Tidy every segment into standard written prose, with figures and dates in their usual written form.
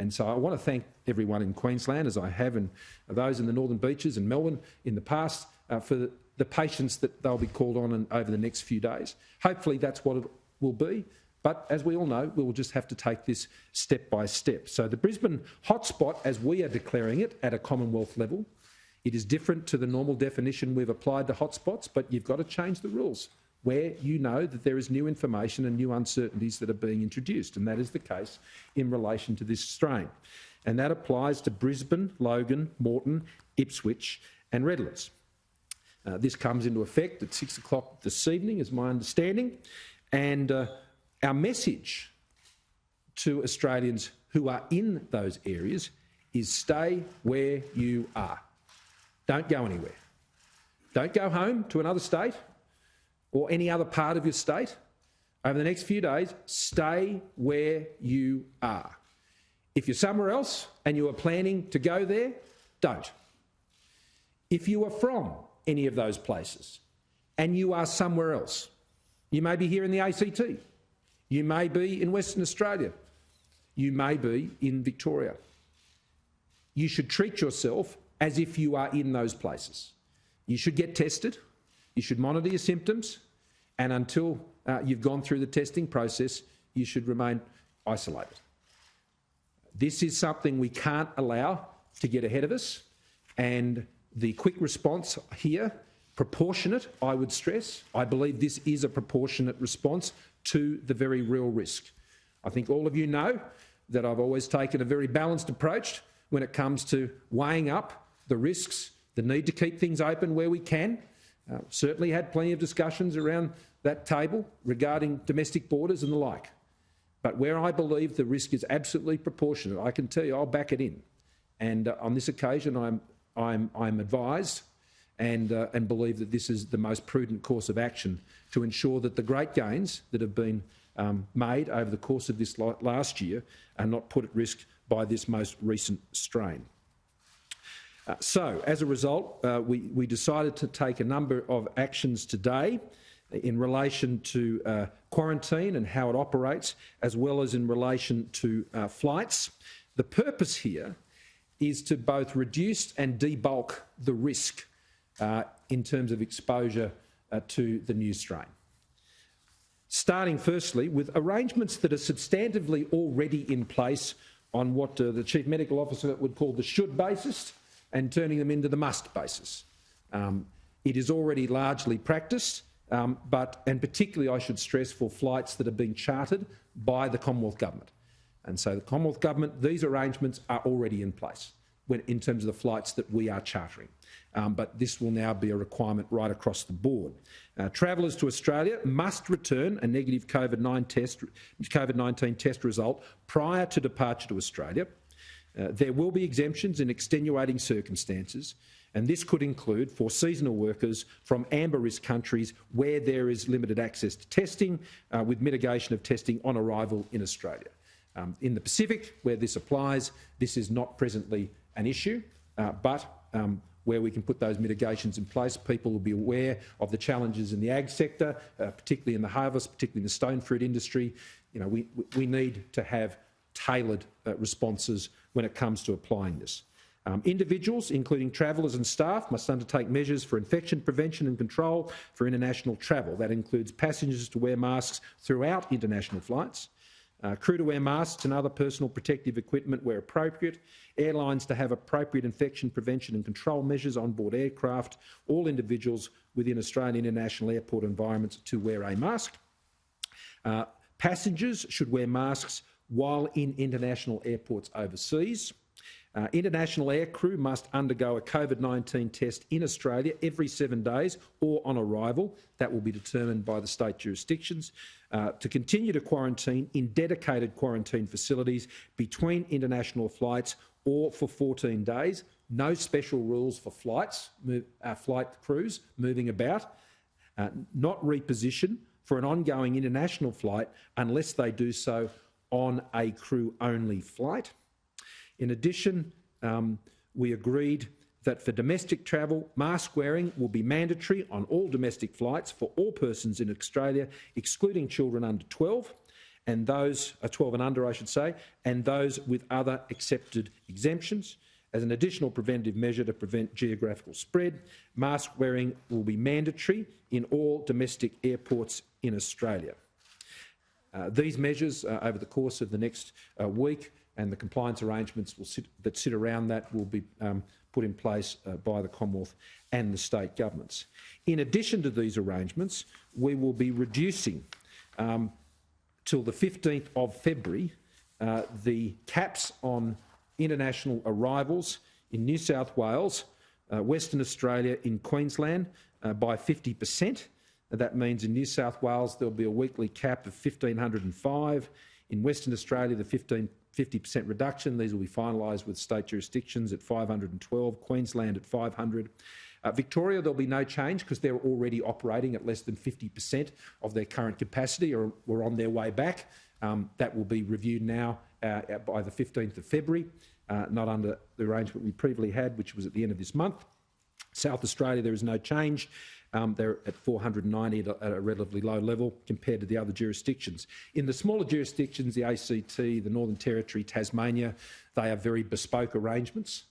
And so I want to thank everyone in Queensland, as I have, and those in the Northern Beaches and Melbourne in the past, for the patience that they'll be called on over the next few days. Hopefully that's what it will be. But as we all know, we will just have to take this step by step. So the Brisbane hotspot, as we are declaring it at a Commonwealth level, it is different to the normal definition we've applied to hotspots, but you've got to change the rules where you know that there is new information and new uncertainties that are being introduced, and that is the case in relation to this strain. And that applies to Brisbane, Logan, Moreton, Ipswich and Redlands. This comes into effect at 6 o'clock this evening, is my understanding, and our message to Australians who are in those areas is stay where you are. Don't go anywhere. Don't go home to another state or any other part of your state. Over the next few days, stay where you are. If you're somewhere else and you are planning to go there, don't. If you are from any of those places and you are somewhere else, you may be here in the ACT, you may be in Western Australia, you may be in Victoria. You should treat yourself as if you are in those places. You should get tested, you should monitor your symptoms, and until you've gone through the testing process, you should remain isolated. This is something we can't allow to get ahead of us, and the quick response here, proportionate, I would stress. I believe this is a proportionate response to the very real risk. I think all of you know that I've always taken a very balanced approach when it comes to weighing up the risks, the need to keep things open where we can. Certainly had plenty of discussions around that table regarding domestic borders and the like. But where I believe the risk is absolutely proportionate, I can tell you I'll back it in. And on this occasion, I'm advised and believe that this is the most prudent course of action to ensure that the great gains that have been made over the course of this last year are not put at risk by this most recent strain. So, as a result, we decided to take a number of actions today in relation to quarantine and how it operates, as well as in relation to flights. The purpose here is to both reduce and debulk the risk in terms of exposure to the new strain. Starting firstly with arrangements that are substantively already in place on what the Chief Medical Officer would call the should basis, and turning them into the must basis. It is already largely practiced, and particularly I should stress for flights that are being chartered by the Commonwealth Government. And so the Commonwealth Government, these arrangements are already in place in terms of the flights that we are chartering. But this will now be a requirement right across the board. Travellers to Australia must return a negative COVID-19 test result prior to departure to Australia. There will be exemptions in extenuating circumstances, and this could include for seasonal workers from amber risk countries where there is limited access to testing, with mitigation of testing on arrival in Australia. In the Pacific, where this applies, this is not presently an issue, but where we can put those mitigations in place, people will be aware of the challenges in the ag sector, particularly in the harvest, particularly in the stone fruit industry. You know, we need to have tailored responses when it comes to applying this. Individuals, including travellers and staff, must undertake measures for infection prevention and control for international travel. That includes passengers to wear masks throughout international flights, crew to wear masks and other personal protective equipment where appropriate, airlines to have appropriate infection prevention and control measures on board aircraft, all individuals within Australian international airport environments to wear a mask. Passengers should wear masks while in international airports overseas. International aircrew must undergo a COVID-19 test in Australia every 7 days or on arrival. That will be determined by the state jurisdictions. To continue to quarantine in dedicated quarantine facilities between international flights or for 14 days. No special rules for flight crews moving about. Not reposition for an ongoing international flight unless they do so on a crew-only flight. In addition, we agreed that for domestic travel, mask wearing will be mandatory on all domestic flights for all persons in Australia, excluding children under 12, and those 12 and under, I should say, and those with other accepted exemptions. As an additional preventative measure to prevent geographical spread, mask wearing will be mandatory in all domestic airports in Australia. These measures over the course of the next week and the compliance arrangements that sit around that will be put in place by the Commonwealth and the state governments. In addition to these arrangements, we will be reducing till the 15th of February the caps on international arrivals in New South Wales, Western Australia, in Queensland by 50%. That means in New South Wales there'll be a weekly cap of 1,505. In Western Australia, the 50% reduction. These will be finalised with state jurisdictions at 512, Queensland at 500. Victoria, there'll be no change because they're already operating at less than 50% of their current capacity, or we're on their way back. That will be reviewed now by the 15th of February, not under the arrangement we previously had, which was at the end of this month. South Australia, there is no change. They're at 490 at a relatively low level compared to the other jurisdictions. In the smaller jurisdictions, the ACT, the Northern Territory, Tasmania, they are very bespoke arrangements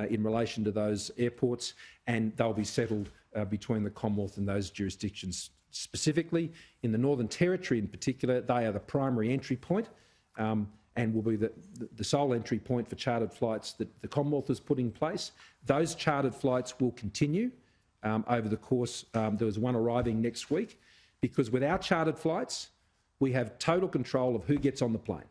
in relation to those airports, and they'll be settled between the Commonwealth and those jurisdictions specifically. In the Northern Territory in particular, they are the primary entry point and will be the sole entry point for chartered flights that the Commonwealth has put in place. Those chartered flights will continue over the course. There was one arriving next week, because with our chartered flights, we have total control of who gets on the plane.